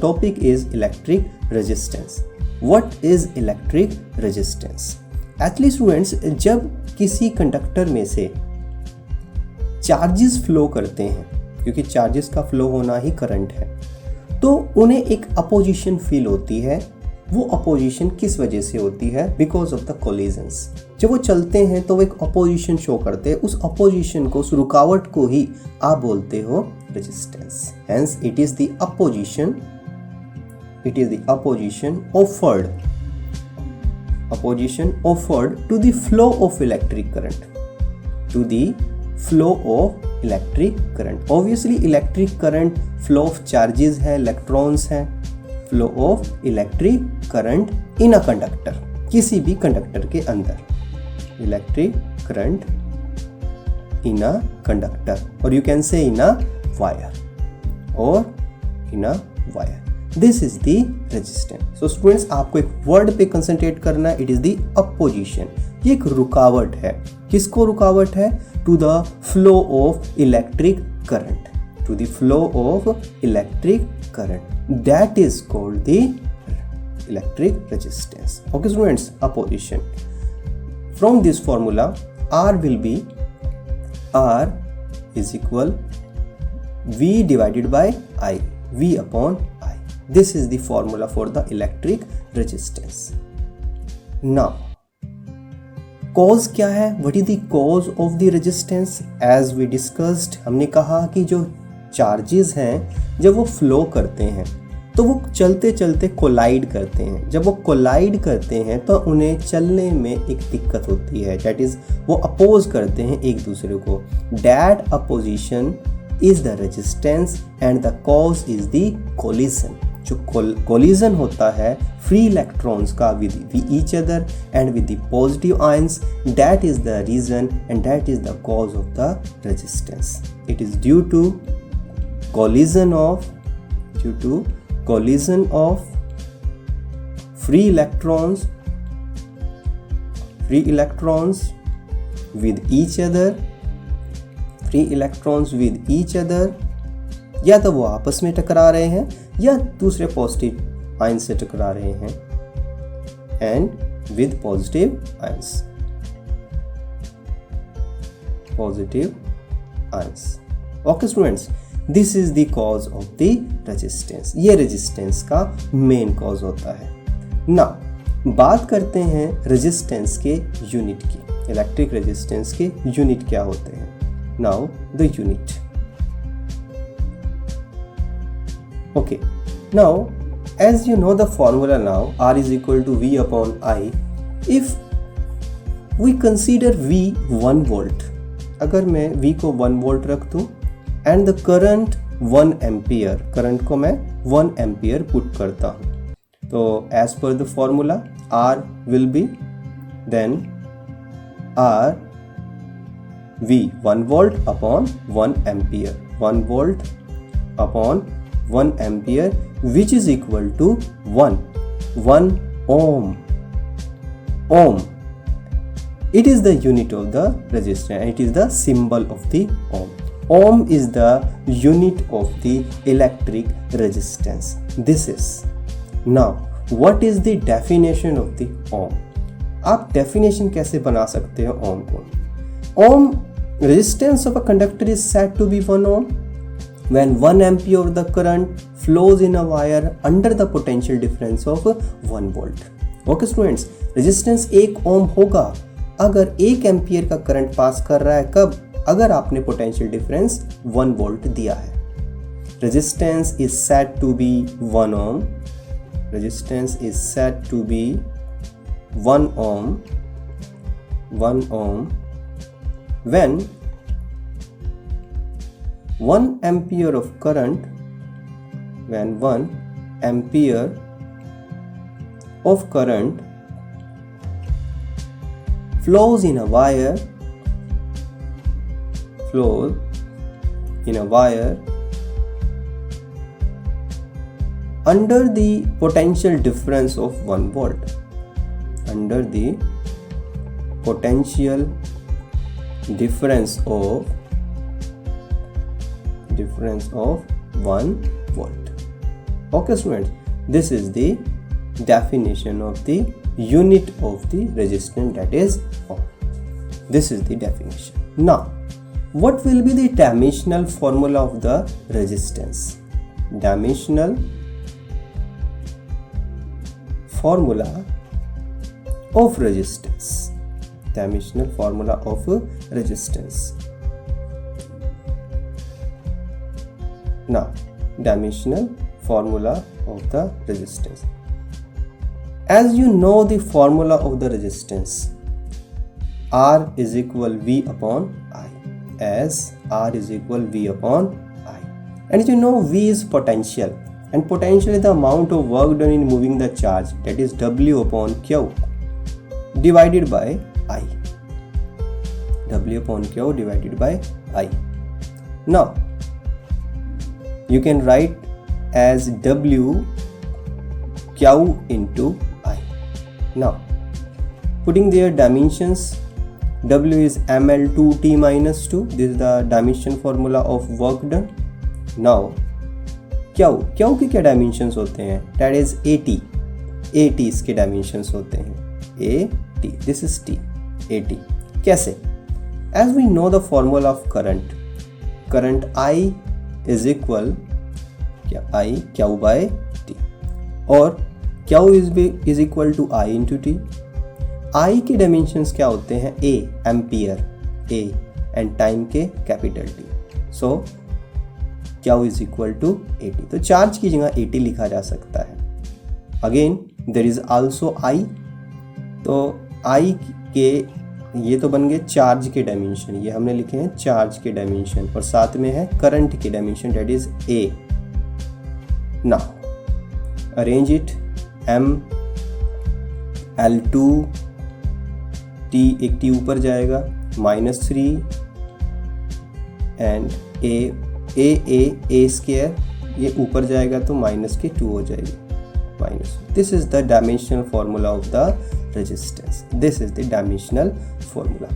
topic is electric resistance. What is electric resistance? Actually students, जब किसी conductor में से चार्जेस फ्लो करते हैं, क्योंकि चार्जेस का फ्लो होना ही करंट है, तो उन्हें एक अपोजिशन फील होती है। वो अपोजिशन किस वजह से होती है? Because of the collisions. जब वो चलते हैं तो वो एक अपोजिशन शो करते हैं। उस अपोजिशन को, उस रुकावट को ही आप बोलते हो resistance. Hence it is the opposition, it is the opposition offered to the flow of electric current, to the flow of electric current. Obviously electric current flow of charges है, electrons है, flow of electric current in a conductor, किसी भी conductor के अंदर, electric current in a conductor, or you can say in a wire, or in a wire. This is the resistance. So students, आपको एक word पे concentrate करना है, it is the opposition. ये एक रुकावट है। किसको रुकावट है? To the flow of electric current. To the flow of electric current. That is called the electric resistance. Okay students, opposition. From this formula, R will be R is equal V divided by I. V upon I. This is the formula for the electric resistance. Now, cause क्या है? What is the cause of the resistance? As we discussed, हमने कहा कि जो charges हैं, जब वो flow करते हैं तो वो चलते चलते कोलाइड करते हैं। जब वो कोलाइड करते हैं तो उन्हें चलने में एक दिक्कत होती है। That is, वो अपोज करते हैं एक दूसरे को। That opposition is the resistance and the cause is the collision. जो collision होता है free electrons का with each other and with the positive ions, that is the reason and that is the cause of the resistance. It is due to collision of free electrons with each other, या तो वो आपस में टकरा रहे हैं या दूसरे पॉजिटिव आयन से टकरा रहे हैं, and with positive ions. Okay students, this is the cause of the resistance. ये रेजिस्टेंस का मेन कॉज होता है। नाउ बात करते हैं रेजिस्टेंस के यूनिट की। इलेक्ट्रिक रेजिस्टेंस के यूनिट क्या होते हैं? Now the unit. Okay, now as you know the formula now, R is equal to V upon I. If we consider V 1 volt, अगर मैं V को 1 volt रख दूँ and the current 1 ampere, current को मैं 1 ampere पुट करता हूँ, तो as per the formula R will be then R V 1 volt upon 1 ampere, 1 volt upon 1 ampere, which is equal to 1 ohm. It is the unit of the resistance and it is the symbol of the ohm. Ohm is the unit of the electric resistance. This is. Now, what is the definition of the ohm? आप definition कैसे बना सकते हो ohm को? Ohm, resistance of a conductor is said to be 1 ohm when 1 ampere of the current flows in a wire under the potential difference of 1 volt. Okay students, resistance 1 ohm होगा अगर 1 ampere का current pass कर रहा है। कब? अगर आपने potential difference 1 volt दिया है। Resistance is said to be 1 ohm. Resistance is said to be 1 ohm when 1 ampere of current, when 1 ampere of current flows in a wire under the potential difference of 1 volt, under the potential difference of 1 volt. Okay students, this is the definition of the unit of the resistance, that is ohm. This is the definition. Now what will be the dimensional formula of the resistance? Dimensional formula of resistance. Dimensional formula of resistance. Now dimensional formula of the resistance. As you know the formula of the resistance, R is equal V upon I, as R is equal V upon I, and you know V is potential, and potential is the amount of work done in moving the charge, that is W upon Q divided by I. W upon Q divided by I. Now you can write as W Q into I. Now putting their dimensions, W is ml2t minus 2. This is the dimension formula of work done. Now Q के क्या dimensions होते हैं? That is AT. AT इसके dimensions होते हैं. AT. This is T. AT. कैसे? As we know the formula of current. Current I is equal क्या I Q by T, और Q is equal to I into T. I के dimensions क्या होते हैं? A ampere, A and time के capital T. So Q is equal to AT. तो charge की जगह AT लिखा जा सकता है. Again there is also I. तो I के ये तो बन गए चार्ज के डायमेंशन, ये हमने लिखे हैं चार्ज के डायमेंशन, और साथ में है करंट के dimension, that is A. Now arrange it. M L2 T, एक T ऊपर जाएगा, -3 एंड A स्क्वायर, ये ऊपर जाएगा तो -2 हो जाएगी, minus. This is the dimensional formula of the resistance. This is the dimensional formula.